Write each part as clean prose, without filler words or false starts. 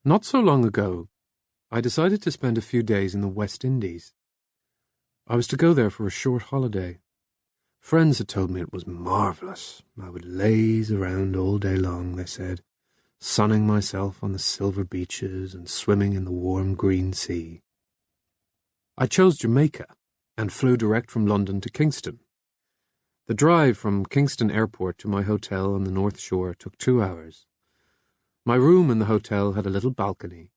Not so long ago, I decided to spend a few days in the West Indies. I was to go there for a short holiday. Friends had told me it was marvellous. I would laze around all day long, they said, sunning myself on the silver beaches and swimming in the warm green sea. I chose Jamaica and flew direct from London to Kingston. The drive from Kingston Airport to my hotel on the North Shore took 2 hours. My room in the hotel had a little balcony,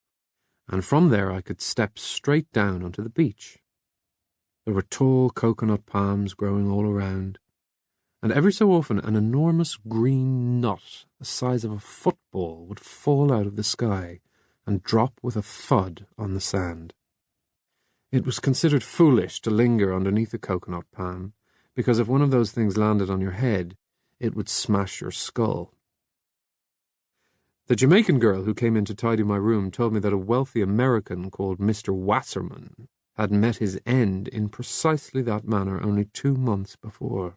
and from there I could step straight down onto the beach. There were tall coconut palms growing all around, and every so often an enormous green nut the size of a football would fall out of the sky and drop with a thud on the sand. It was considered foolish to linger underneath a coconut palm, because if one of those things landed on your head, it would smash your skull. The Jamaican girl who came in to tidy my room told me that a wealthy American called Mr. Wasserman had met his end in precisely that manner only 2 months before.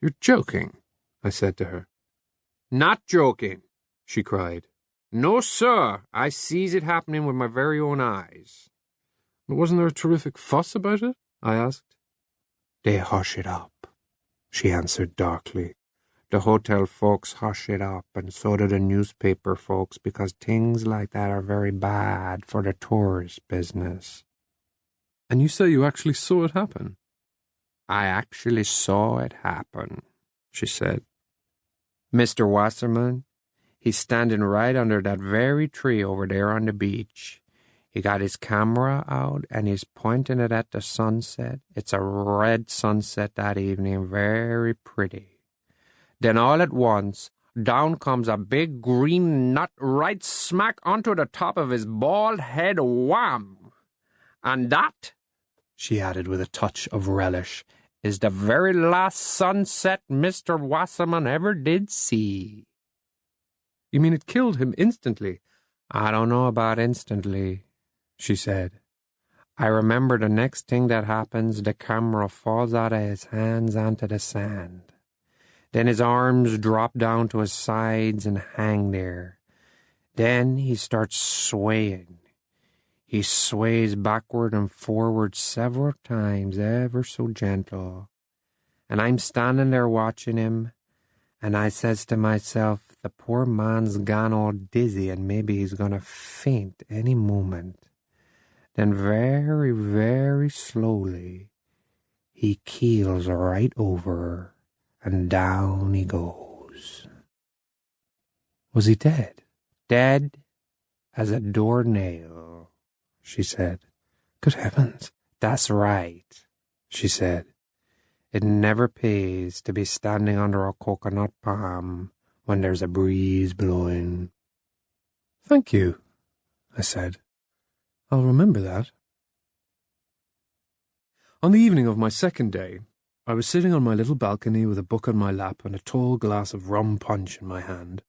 "You're joking," I said to her. "Not joking," she cried. "No, sir, I sees it happening with my very own eyes." "But wasn't there a terrific fuss about it?" I asked. "They hush it up," she answered darkly. "The hotel folks hush it up, and so do the newspaper folks, because things like that are very bad for the tourist business." "And you say you actually saw it happen?" "I actually saw it happen," she said. "Mr. Wasserman, he's standing right under that very tree over there on the beach. He got his camera out, and he's pointing it at the sunset. It's a red sunset that evening, very pretty. Then all at once, down comes a big green nut right smack onto the top of his bald head, wham! And that," she added with a touch of relish, "is the very last sunset Mr. Wasserman ever did see." "You mean it killed him instantly?" "I don't know about instantly," she said. "I remember the next thing that happens, the camera falls out of his hands onto the sand. Then his arms drop down to his sides and hang there. Then he starts swaying. He sways backward and forward several times, ever so gentle. And I'm standing there watching him, and I says to myself, the poor man's gone all dizzy and maybe he's going to faint any moment. Then very, very slowly, he keels right over, and down he goes." "Was he dead?" "Dead as a doornail," she said. "Good heavens." "That's right," she said. "It never pays to be standing under a coconut palm when there's a breeze blowing." "Thank you," I said. "I'll remember that." On the evening of my second day, I was sitting on my little balcony with a book on my lap and a tall glass of rum punch in my hand.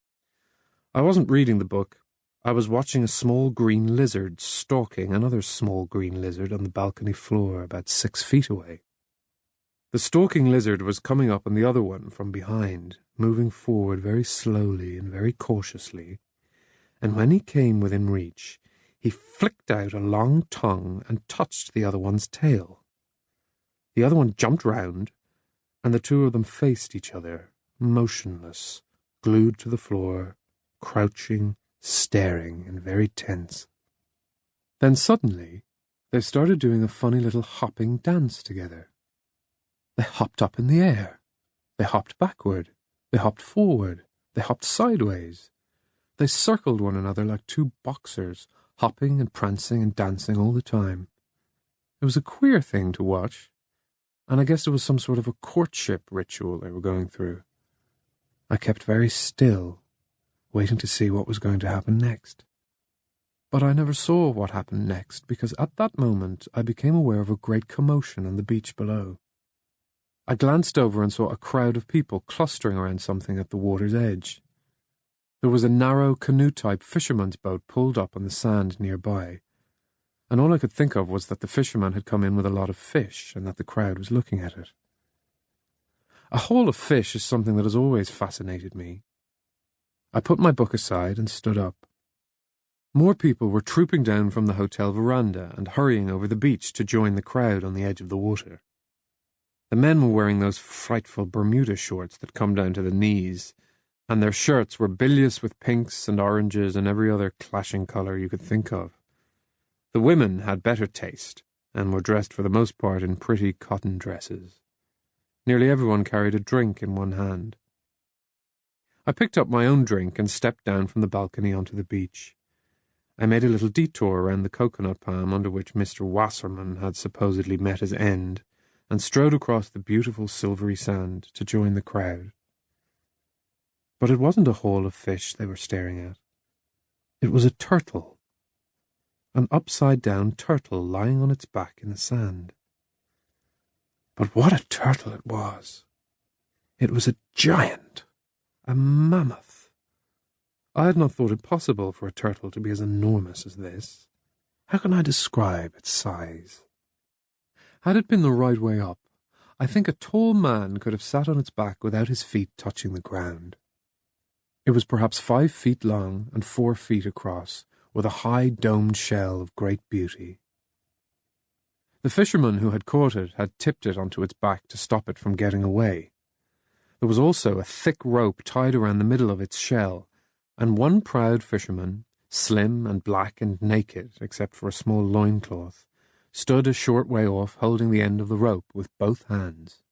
I wasn't reading the book. I was watching a small green lizard stalking another small green lizard on the balcony floor about 6 feet away. The stalking lizard was coming up on the other one from behind, moving forward very slowly and very cautiously, and when he came within reach, he flicked out a long tongue and touched the other one's tail. The other one jumped round, and the two of them faced each other, motionless, glued to the floor, crouching, staring, and very tense. Then suddenly, they started doing a funny little hopping dance together. They hopped up in the air. They hopped backward. They hopped forward. They hopped sideways. They circled one another like 2 boxers, hopping and prancing and dancing all the time. It was a queer thing to watch, and I guess it was some sort of a courtship ritual they were going through. I kept very still, waiting to see what was going to happen next. But I never saw what happened next, because at that moment I became aware of a great commotion on the beach below. I glanced over and saw a crowd of people clustering around something at the water's edge. There was a narrow canoe-type fisherman's boat pulled up on the sand nearby, and all I could think of was that the fisherman had come in with a lot of fish and that the crowd was looking at it. A haul of fish is something that has always fascinated me. I put my book aside and stood up. More people were trooping down from the hotel veranda and hurrying over the beach to join the crowd on the edge of the water. The men were wearing those frightful Bermuda shorts that come down to the knees, and their shirts were bilious with pinks and oranges and every other clashing colour you could think of. The women had better taste, and were dressed for the most part in pretty cotton dresses. Nearly everyone carried a drink in one hand. I picked up my own drink and stepped down from the balcony onto the beach. I made a little detour around the coconut palm under which Mr. Wasserman had supposedly met his end, and strode across the beautiful silvery sand to join the crowd. But it wasn't a haul of fish they were staring at. It was a turtle. An upside-down turtle lying on its back in the sand. But what a turtle it was! It was a giant, a mammoth. I had not thought it possible for a turtle to be as enormous as this. How can I describe its size? Had it been the right way up, I think a tall man could have sat on its back without his feet touching the ground. It was perhaps 5 feet long and 4 feet across, with a high domed shell of great beauty. The fisherman who had caught it had tipped it onto its back to stop it from getting away. There was also a thick rope tied around the middle of its shell, and one proud fisherman, slim and black and naked except for a small loincloth, stood a short way off holding the end of the rope with both hands.